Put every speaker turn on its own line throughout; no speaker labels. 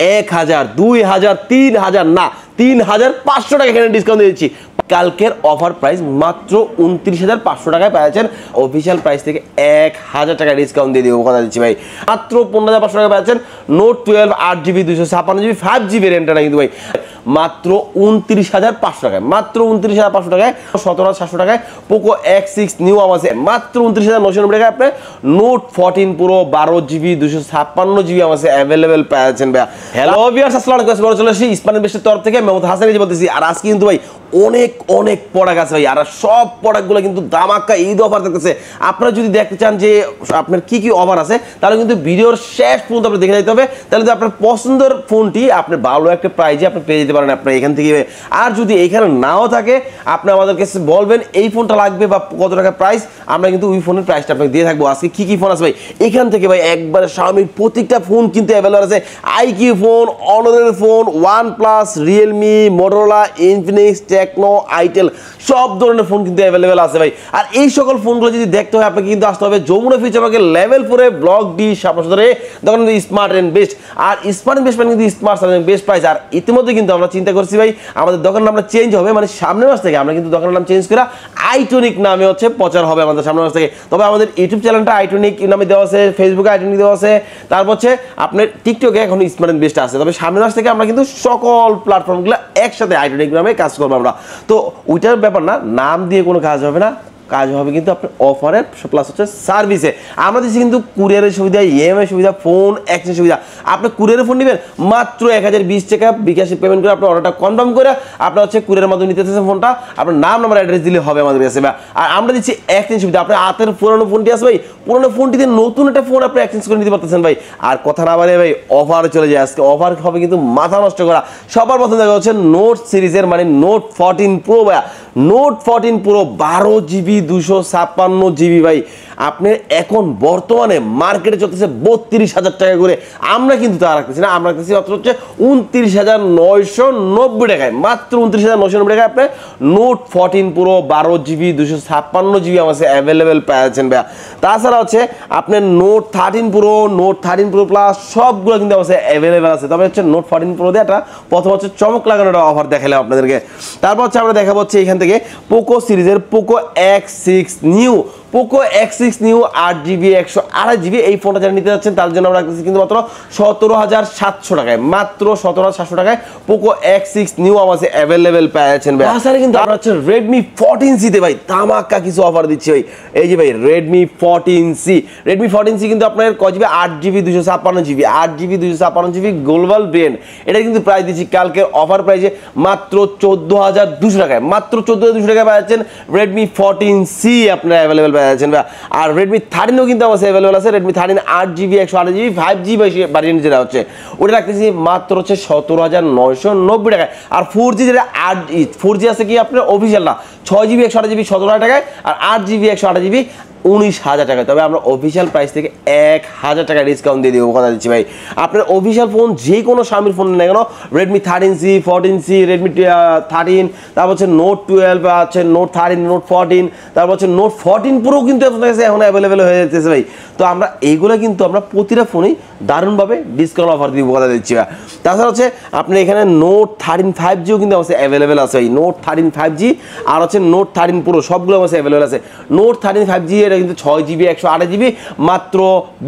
1000 2000 3000 না 3500 টাকা এখানে ডিসকাউন্ট দিয়েছি। কালকের অফার প্রাইস মাত্র 29500 টাকায় পাচ্ছেন। অফিসিয়াল প্রাইস থেকে 1000 টাকা ডিসকাউন্ট দিয়ে দিব, কথা দিচ্ছি ভাই। মাত্র 15500 টাকা পাচ্ছেন নোট 12 8GB 256GB 5G ভেরিয়েন্টটা কিন্তু ভাই মাত্র 29500 টাকায়, মাত্র 29500 টাকায়। 17700 টাকায় পোকো X6 নিউ আছে মাত্র 29990 টাকায়। আপনি নোট 14 প্রো 12GB 256GB আছে অ্যাভেলেবেল পাচ্ছেন ভাই। হ্যালো ভিউয়ার্স, আসসালামু আলাইকুম। চলে আসি স্পানিশ বেস্টের তরফ থেকে মেহমুদ হাসান বলতেছি। আর আজকে কিন্তু ভাই অনেক প্রোডাক্ট আছে ভাই, আর সব প্রোডাক্টগুলো কিন্তু ধামাকা ঈদ অফার থাকতেছে। আপনারা যদি দেখতে চান যে আপনার কি অফার আছে, তাহলে কিন্তু ভিডিওর শেষ পর্যন্ত আপনি দেখে যেতে হবে। তাহলে তো আপনার পছন্দের ফোনটি আপনি ভালো একটা প্রাইজে আপনি পেয়ে যেতে পারেন আপনার এখান থেকে। আর যদি এখানে নাও থাকে, আপনি আমাদের কাছে বলবেন এই ফোনটা লাগবে বা কত টাকা প্রাইস, আমরা কিন্তু ওই ফোনের প্রাইসটা আপনাকে দিয়ে থাকবো। আজকে কি ফোন আছে ভাই এখান থেকে ভাই একবারে শাওমির প্রত্যেকটা ফোন কিন্তু অ্যাভেলেবল আছে। আইকিউ ফোন, অনরের phone, OnePlus, Realme, Motorola, Infinix, Tecno, itel সব ধরনের ফোন কিন্তু অ্যাভেলেবেল আছে ভাই। আর এই সকল ফোনগুলো যদি দেখতে হয় আপনাকে কিন্তু আসতে হবে যমুনা ফিউচার পার্কের লেভেল 4 ব্লক ডি সাপোরে দোকান স্মার্ট এন্ড বেস্ট। আর স্মার্ট এন্ড বেস্ট মানে কিন্তু স্মার্ট এন্ড বেস্ট প্রাইস। আর ইতিমধ্যে কিন্তু আমরা চিন্তা করছি ভাই আমাদের দোকানের নামটা চেঞ্জ হবে, মানে সামনের মাস থেকে আমরা কিন্তু দোকানের নাম চেঞ্জ করে আইটনিক নামে হচ্ছে প্রচার হবে আমাদের সামনের মাস থেকে। তবে আমাদের ইউটিউব চ্যানেলটা আইটনিক নামে দেওয়া আছে, ফেসবুকে আইটনিক দেওয়া আছে, তারপর হচ্ছে আপনার টিকটকে এখন স্মার্ট এন্ড বেস্ট আছে। তবে সামনের মাস থেকে আমরা কিন্তু সকল প্ল্যাটফর্মগুলো একসাথে আইটনিক নামে কাজ করবো আমরা। তো ওইটার ব্যাপার না, নাম দিয়ে কোনো কাজ হবে না, কাজ হবে কিন্তু আপনার অফারের প্লাস হচ্ছে সার্ভিসে। আমরা দিচ্ছি কিন্তু কুরিয়ারের সুবিধা, ইএমআই সুবিধা, ফোন এক্সচেঞ্জ সুবিধা। আপনি কুরিয়ারের ফোন নেবেন মাত্র 1020 টাকা বিকাশে পেমেন্ট করে আপনার অর্ডারটা কনফার্ম করে আপনার হচ্ছে কুরিয়ারের মাধ্যমে নিতে চাচ্ছেন ফোনটা, আপনার নাম নাম্বার অ্যাড্রেস দিলে হবে আমাদের কাছে। আর আমরা দিচ্ছি এক্সচেঞ্জ সুবিধা। আপনার হাতের পুরনো ফোনটি আছে ভাই, পুরনো ফোনটিতে নতুন একটা ফোন আপনি এক্সচেঞ্জ করে নিতে পারতেছেন ভাই। আর কথা না বলে ভাই অফার চলে যায় আজকে। অফার হবে কিন্তু মাথা নষ্ট করা। সবার প্রথম দেখা হচ্ছে নোট সিরিজের মানে নোট 14 প্রো ভাই। নোট 14 প্রো 12GB 256GB ভাই আপনার এখন বর্তমানে মার্কেটে চলতেছে 32,000 টাকা করে। আমরা কিন্তু তা রাখতেছি না, আমরা রাখতেছি মাত্র হচ্ছে 29,990 টাকায়, মাত্র 29,990 টাকায় আপনি নোট 14 প্রো 12GB 256GB আছে অ্যাভেলেবেল পাচ্ছেন ভাইয়া। তাছাড়া হচ্ছে আপনার note 13 pro, note 13 pro plus সবগুলো কিন্তু আছে অ্যাভেলেবেল আছে। তবে হচ্ছে নোট 14 প্রো দিয়ে একটা প্রথম হচ্ছে চমক লাগানো একটা অফার দেখালাম আপনাদেরকে। তারপর হচ্ছে আমরা দেখাবো হচ্ছে এখান থেকে পোকো সিরিজের Poco X6 new, Poco X6 new 8GB 128GB এই ফোনটা যারা নিতে যাচ্ছেন তার জন্য আমরা রাখতেছি কিন্তু মাত্র 17,700 টাকায়, মাত্র 17,700 টাকায় পোকো X6 নিউ আমাদের অ্যাভেলেবেল পাচ্ছেন ভাই। তাছাড়া কিন্তু আমরা হচ্ছে Redmi 14C তে ভাই ধামাকা কিছু অফার দিচ্ছি ভাই। এই যে ভাই Redmi 14C কিন্তু আপনার কয় GB 8GB 256GB 8GB 256GB global brand. এটা কিন্তু প্রাইস দিচ্ছি কালকের অফার প্রাইসে মাত্র 14,200 টাকায়, মাত্র 14,200 টাকায় পাচ্ছেন Redmi 14C আপনারা অ্যাভেলেবেল পাচ্ছেন। আর Redmi 13ও কিন্তু আমার অ্যাভেলেবল আছে। Redmi 13 8GB 128GB 5G variant যেটা হচ্ছে ওটা রাখতেছি মাত্র হচ্ছে 17,990 টাকায়। আর 4G যেটা 4G আছে কি আপনার অফিসিয়াল না 6GB 128GB 17,000 টাকায়, আর 8GB 128GB 19,000 টাকায়। তবে আমরা অফিসিয়াল প্রাইস থেকে 1000 টাকা ডিসকাউন্ট দিয়ে দিব, কথা দিচ্ছি ভাই। আপনার অফিসিয়াল ফোন যে কোনো শাওমির ফোন নেই কেন, Redmi 13C 14C, Redmi 13, তারপর হচ্ছে নোট 12 আছে, নোট 13, নোট 14, তারপর হচ্ছে নোট 14 প্রো কিন্তু আপনার কাছে এখন অ্যাভেলেবেল হয়ে যাচ্ছে ভাই। তো আমরা এইগুলো কিন্তু আমরা প্রতিটা ফোনেই দারুণভাবে ডিসকাউন্ট অফার দিব, কথা দিচ্ছি ভাই। তাছাড়া হচ্ছে আপনার এখানে নোট 13 5Gও কিন্তু আমাদের অ্যাভেলেবেল আছে ভাই। নোট 13 5G আর হচ্ছে নোট 13 প্রো সবগুলো আমাদের অ্যাভেলেবেল আছে। নোট 13 5G এটা কিন্তু 6GB 128GB মাত্র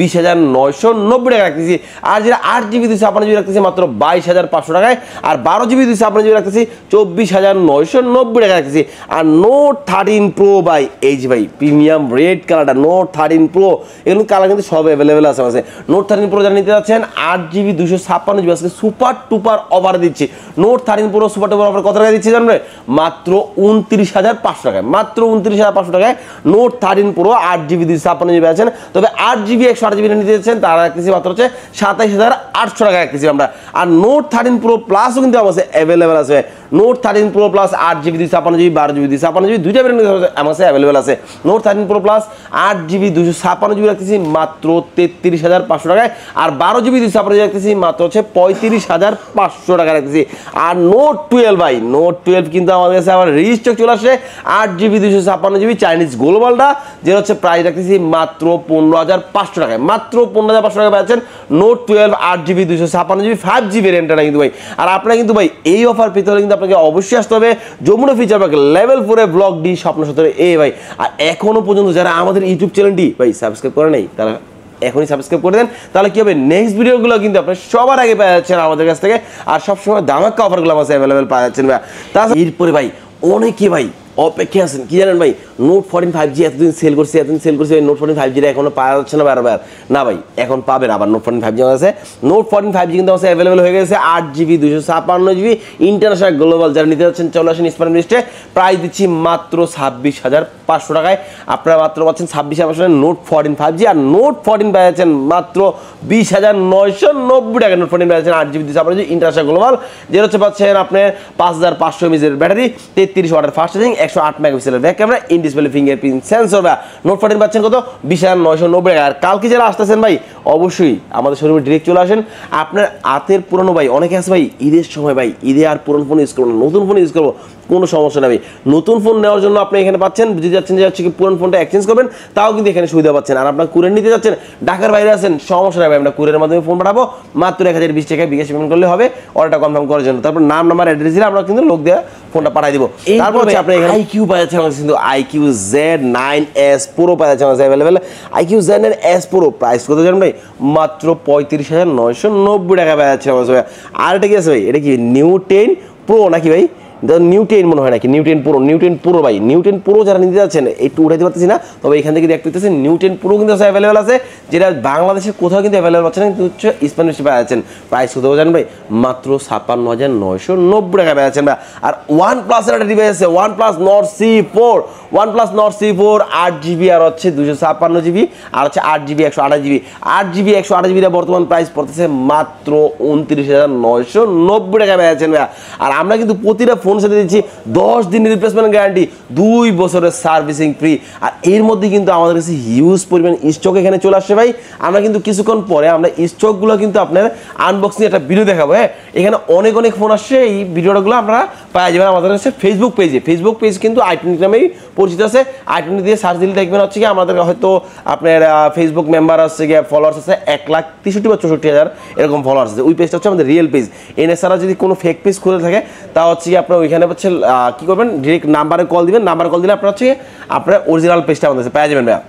20,990 টাকা রাখতেছি। আর যেটা 8GB 256GB রাখতেছি মাত্র 22,500 টাকায়। আর 12GB 256GB রাখতেছি 24,990 টাকা রাখতেছি। আর নোট 13 প্রো ভাই এই যে ভাই প্রিমিয়াম রেড কালারটা নোট 13 প্রো এগুলো কালার কিন্তু সব অ্যাভেলেবেল আছে আমাদের। নোট 13 প্রো যারা নিতে যাচ্ছেন 8GB 256GB আজকে সুপার টুপার অফার দিচ্ছি। নোট 13 প্রো সুপার টুপার অফার কত টাকা দিচ্ছি জানবে? মাত্র 29,500 টাকায়, মাত্র 29,500 টাকায় নোট 13 প্রো 8GB 256GB আছেন। তবে 8GB 128GB নিতে যাচ্ছেন তারা রাখতেছি মাত্র হচ্ছে 27,800 টাকা রাখতেছি আমরা। আর নোট 13 প্রো প্লাসও কিন্তু আমাদের অ্যাভেলেবেল আছে। Note 13 pro plus 8GB 256GB 12GB 256GB দুইটা ভেরিয়েন্ট আমার কাছে অ্যাভেলেবেল আছে। Note 13 pro plus 8GB 256GB রাখতেছি মাত্র 33,500 টাকায়, আর 12GB 256GB রাখতেছি মাত্র হচ্ছে 35,500 টাকা রাখতেছি। আর নোট 12 ভাই, নোট 12 কিন্তু আমাদের কাছে আবার রিস্টক চলে আসে 8GB 256GB চাইনিজ গ্লোবালটা, যেটা হচ্ছে প্রাইস রাখতেছি মাত্র 15,500 টাকায়, মাত্র 15,500 টাকা পাচ্ছেন নোট 12 8GB 256GB 5G ভেরিয়েন্টটা কিন্তু ভাই। আর আপনারা কিন্তু ভাই এই অফার পেতে হলে কিন্তু আপনাকে অবশ্যই আসতে হবে Jamuna future park level 4 block D স্বপ্ন 17A ভাই। আর এখনো পর্যন্ত যারা আমাদের ইউটিউব চ্যানেলটি ভাই সাবস্ক্রাইব করে নাই তারা এখনই সাবস্ক্রাইব করে দেন, তাহলে কি হবে নেক্সট ভিডিওগুলো কিন্তু আপনি সবার আগে পেয়ে যাচ্ছেন আমাদের কাছ থেকে, আর সবসময় ধামাকা অফারগুলো আমার অ্যাভেলেবেল পাওয়া যাচ্ছেন ভাই। তাছাড়া এরপরে ভাই অনেকে ভাই অপেক্ষা আছেন কি জানেন ভাই, নোট 14 5G এতদিন সেল করছে ভাই, নোট 14 5G এখনো পাওয়া যাচ্ছে না বারবার, না ভাই এখন পাবেন আবার নোট 14 5G আছে। নোট 14 5G কিন্তু আমার অ্যাভেলেবেল হয়ে গেছে 8GB 256GB ইন্টারন্যাশনাল গ্লোবাল, যারা নিতে যাচ্ছেন চলে আসেন স্মার্ট লিস্টে, প্রাইস দিচ্ছি মাত্র 26,500 টাকায়। আপনারা মাত্র পাচ্ছেন 26,500 নোট 14 5G, আর নোট 14 পাচ্ছেন মাত্র 20,990 টাকা। নোট 14 পাচ্ছেন 8GB 256GB ইন্টারন্যাশনাল গ্লোবাল, যেটা হচ্ছে পাচ্ছেন আপনার 5,500 mAh ব্যাটারি, 33 ওয়াটের ফাস্ট চার্জিং, 108 মেগাপিক্সেলের back camera, in display fingerprint sensor. বা নোট 14 পাচ্ছেন কত 20,990 টাকা। আর কালকে যারা আসতেছেন ভাই অবশ্যই আমাদের শোরুমে ডিরেক্ট চলে আসেন। আপনার হাতের পুরনো ভাই অনেকে আছে ভাই ঈদের সময় ভাই ঈদে আর পুরনো ফোন ইউজ করবো না, নতুন ফোন ইউজ করবো, কোনো সমস্যা নেই। নতুন ফোন নেওয়ার জন্য আপনি এখানে পাচ্ছেন, বুঝে যাচ্ছেন যে হচ্ছে কি পুরনো ফোনটা এক্সচেঞ্জ করবেন, তাও কিন্তু এখানে সুবিধা পাচ্ছেন। আর আপনার কুরিয়ার নিতে যাচ্ছেন ঢাকার বাইরে আছেন, সমস্যা নেই, আমরা কুরিয়ারের মাধ্যমে ফোন পাঠাবো, মাত্র 1020 টাকায় বিকাশ পেমেন্ট করলে হবে অর্ডারটা কনফার্ম করার জন্য। তারপর নাম নাম্বার অ্যাড্রেস দিলে আমরা কিন্তু লোক দিয়ে ফোনটা পাঠিয়ে দিব। তারপর হচ্ছে আপনি এখানে IQ পাচ্ছেন কিন্তু IQ Z9S Pro পাচ্ছেন available. IQ Z9S Pro price কত জানেন ভাই, মাত্র 35,990 টাকা পাচ্ছেন। আর এটা কি আছে ভাই, এটা কি নিউ 10 Pro নাকি ভাই, নিউ 10 মনে হয় নাকি, নিউ 10 প্রো ভাই। নিউ 10 প্রো যারা নিতে যাচ্ছেন একটু উঠাইতে পারতেছি না, তবে এখান থেকে দেখতে পাচ্ছেন নিউ 10 প্রো কিন্তু অ্যাভেলেবেল আছে, যেটা বাংলাদেশের কোথাও কিন্তু অ্যাভেলেবেল পাচ্ছেন, কিন্তু হচ্ছে স্প্যানিশ পাচ্ছেন। প্রাইস কত জানেন ভাই, মাত্র 56,990 টাকা পাচ্ছেন ভাই। আর OnePlus এর একটা ডিভাইস আছে, OnePlus Nord C4, OnePlus Nord C4 8GB আর হচ্ছে 256GB আর হচ্ছে 8GB 128GB, 8GB 128GB বর্তমান প্রাইস পড়তেছে মাত্র 29,990 টাকা পাচ্ছেন ভাই। আর আমরা কিন্তু প্রতিটা ফোন সাথে দিচ্ছি 10 দিনের রিপ্লেসমেন্ট গ্যারান্টি, 2 বছরের সার্ভিসিং ফ্রি। আর এর মধ্যে কিন্তু আমাদের কাছে হিউজ পরিমাণ স্টক এখানে চলে আসছে ভাই। আমরা কিন্তু কিছুক্ষণ পরে আমরা স্টকগুলো কিন্তু আপনার আনবক্সিং একটা ভিডিও দেখাবো। হ্যাঁ, এখানে অনেক অনেক ফোন আসছে, এই ভিডিওগুলো আপনারা পাওয়া যাবেন আমাদের কাছে ফেসবুক পেজে। ফেসবুক পেজ কিন্তু i20 নামেই পরিচিত আছে, i20 দিয়ে সার্চ দিলে দেখবেন হচ্ছে কি আমাদের হয়তো আপনার ফেসবুক মেম্বার আছে গিয়ে ফলোয়ার্স আছে 1,63,000 বা 64,000 এরকম ফলোয়ার্স আছে। ওই পেজটা হচ্ছে আমাদের রিয়েল পেজ। এছাড়া যদি কোনো ফেক পেজ খুলে থাকে তা হচ্ছে আপনার ওইখানে হচ্ছে কি করবেন, ডিরেক্ট নাম্বারে কল দিবেন, নাম্বার কল দিলে আপনার হচ্ছে আপনার অরিজিনাল পেজটা আমাদের কাছে পেয়ে যাবেন ভাইয়া।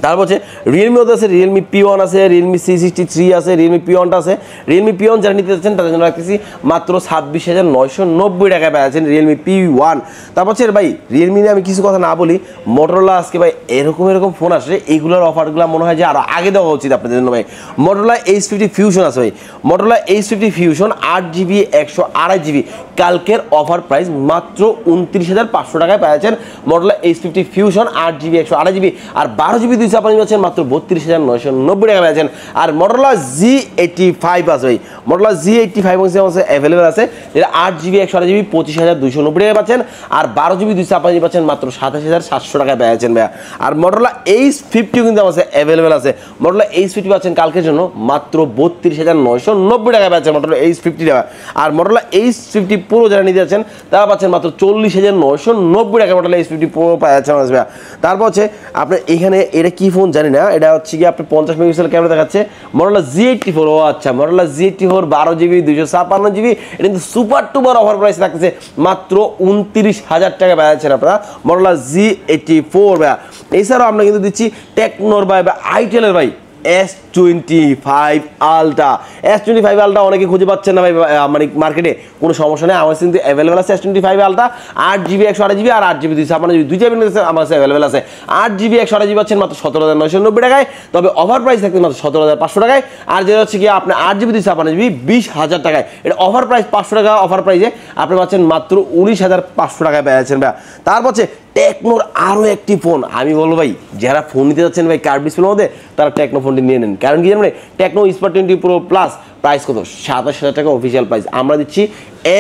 তারপর হচ্ছে রিয়েলমি আছে, রিয়েলমি P1 আছে, রিয়েলমি C63 আছে, রিয়েলমি P1টা আছে। রিয়েলমি P1 যারা নিতে চাচ্ছেন তাদের জন্য রাখতেছি মাত্র 26,990 টাকায় পাচ্ছেন রিয়েলমি P1। তারপর হচ্ছে ভাই রিয়েলমি নিয়ে আমি কিছু কথা না বলি, মোটরোলা আজকে ভাই এরকম ফোন আসে, এইগুলোর অফারগুলো মনে হয় যে আরও আগে দেওয়া উচিত আপনাদের জন্য ভাই। মোটরোলা H50 Fusion আছে ভাই, Motorola H50 Fusion 8GB 128GB, কালকের অফার প্রাইস মাত্র 29,500 টাকায় পাচ্ছেন Motorola H50 Fusion 8GB 128GB, আর 12GB আপনি পাচ্ছেন মাত্র 32,990 টাকা পাচ্ছেন। আর মোটরোলা Z85 আছে ভাই, মোটরোলা Z85 অ্যাভেলেবেল আছে, যেটা 8GB 128GB 25,290 টাকা পাচ্ছেন, আর 12GB 256GB পাচ্ছেন মাত্র 27,700 টাকায় পাচ্ছেন ভাইয়া। আর মোটরোলা H50 কিন্তু আমার অ্যাভেলেবেল আছে, মোটরোলা H50 পাচ্ছেন কালকের জন্য মাত্র 32,990 টাকা পাচ্ছেন মোটরোলা H50 টাকা। আর মোটরোলা H50 Pro যারা নিতে যাচ্ছেন তারা পাচ্ছেন মাত্র 40,990 টাকা মোটরোলা H50 Pro পাচ্ছেন ভাইয়া। তারপর হচ্ছে আপনার এখানে এটা কি ফোন জানি না, এটা হচ্ছে কি আপনার 50 মেগাপিক্সেল ক্যামেরা দেখাচ্ছে, মোটরোলা Z84। ও আচ্ছা, মোটরোলা Z84 12GB 256GB, এটা কিন্তু সুপার টুপার অফার প্রাইস রাখতেছে মাত্র 29,000 টাকা পাচ্ছেন আপনারা মোটরোলা Z84 ভাইয়া। এছাড়াও আমরা কিন্তু দিচ্ছি টেকনোর ভাই বা আইটেলের ভাই S25 Ultra। S25 Ultra অনেকে খুঁজে পাচ্ছেন না ভাই, মানে মার্কেটে কোনো সমস্যা নেই, আমার কিন্তু অ্যাভেলেবেল আছে S25 Ultra 8GB 128GB আর 8GB 256GB দুইটা আমার কাছে অ্যাভেলেবেল আছে। 8GB 128GB পাচ্ছেন মাত্র 17,990 টাকায়, তবে অফার প্রাইস থাকবে মাত্র 17,500 টাকায়। আর যেটা হচ্ছে কি আপনার 8GB 256GB 20,000 টাকায়, এটা অফার প্রাইস 500 টাকা অফার প্রাইসে আপনি পাচ্ছেন মাত্র 19,500 টাকায় পেয়েছেন ভাই। তারপর হচ্ছে টেকনোর আরও একটি ফোন, আমি বলবো ভাই যারা ফোন নিতে যাচ্ছেন ভাই কার্ভ ডিসপ্লের মধ্যে, তারা টেকনো ফোনটি নিয়ে নেন। কারণ কি জানেন Tecno Spark 20 pro plus price কত 27,000 টাকা অফিসিয়াল প্রাইস, আমরা দিচ্ছি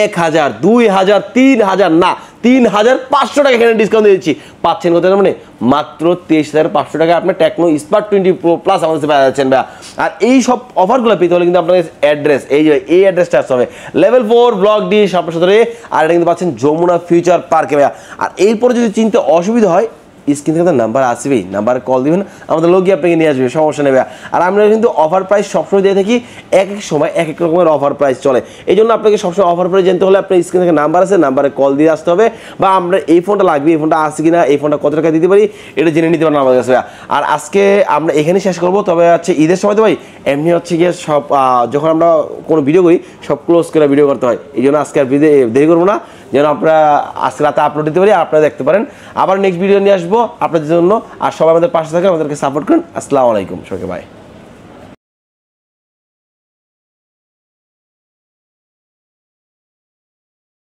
1,000 2,000 3,000 না 3,500 টাকা এখানে ডিসকাউন্ট দিচ্ছি। পাচ্ছেন কত মানে মাত্র 23,500 টাকা আপনার টেকনো স্পার্ক 20 প্রো প্লাস আমাদের পেয়ে যাচ্ছেন ভাইয়া। আর এই সব অফারগুলো পেতে হলে কিন্তু আপনাদের অ্যাড্রেস এই অ্যাড্রেসটা আসতে হবে লেভেল 4 ব্লক ডি শাপলা সদরে, আর এটা কিন্তু পাচ্ছেন যমুনা ফিউচার পার্কে ভাইয়া। আর এরপরে যদি চিনতে অসুবিধা হয় স্ক্রিন থেকে নাম্বার আসবেই, নাম্বারে কল দিবেন, আমাদের লোকই আপনাকে নিয়ে আসবে, সমস্যা নেবে। আর আমরা কিন্তু অফার প্রাইস সবসময় দিয়ে থাকি, এক এক সময় এক এক রকমের অফার প্রাইস চলে, এই জন্য আপনাকে সবসময় অফার প্রাইস জানতে হলে আপনার স্ক্রিন থেকে নাম্বার আছে, নাম্বারে কল দিয়ে আসতে হবে, বা আমরা এই ফোনটা লাগবে, এই ফোনটা আছে কিনা, এই ফোনটা কত টাকা দিতে পারি এটা জেনে নিতে পারেন আমাদের কাছে। আর আজকে আমরা এখানেই শেষ করবো, তবে হচ্ছে ঈদের সময় তো ভাই এমনি হচ্ছে গিয়ে সব যখন আমরা কোনো ভিডিও করি সব ক্লোজ করে ভিডিও করতে হয়, এই জন্য আজকে আর দেরি করবো না, যেন আপনারা আজকে রাতে আপলোড দিতে পারি, আপনারা দেখতে পারেন। আবার নেক্সট ভিডিও নিয়ে আসবো আপনাদের জন্য, আর সবাই আমাদের পাশে থাকেন, আমাদেরকে সাপোর্ট করেন। আসসালামু আলাইকুম সবাইকে, বাই।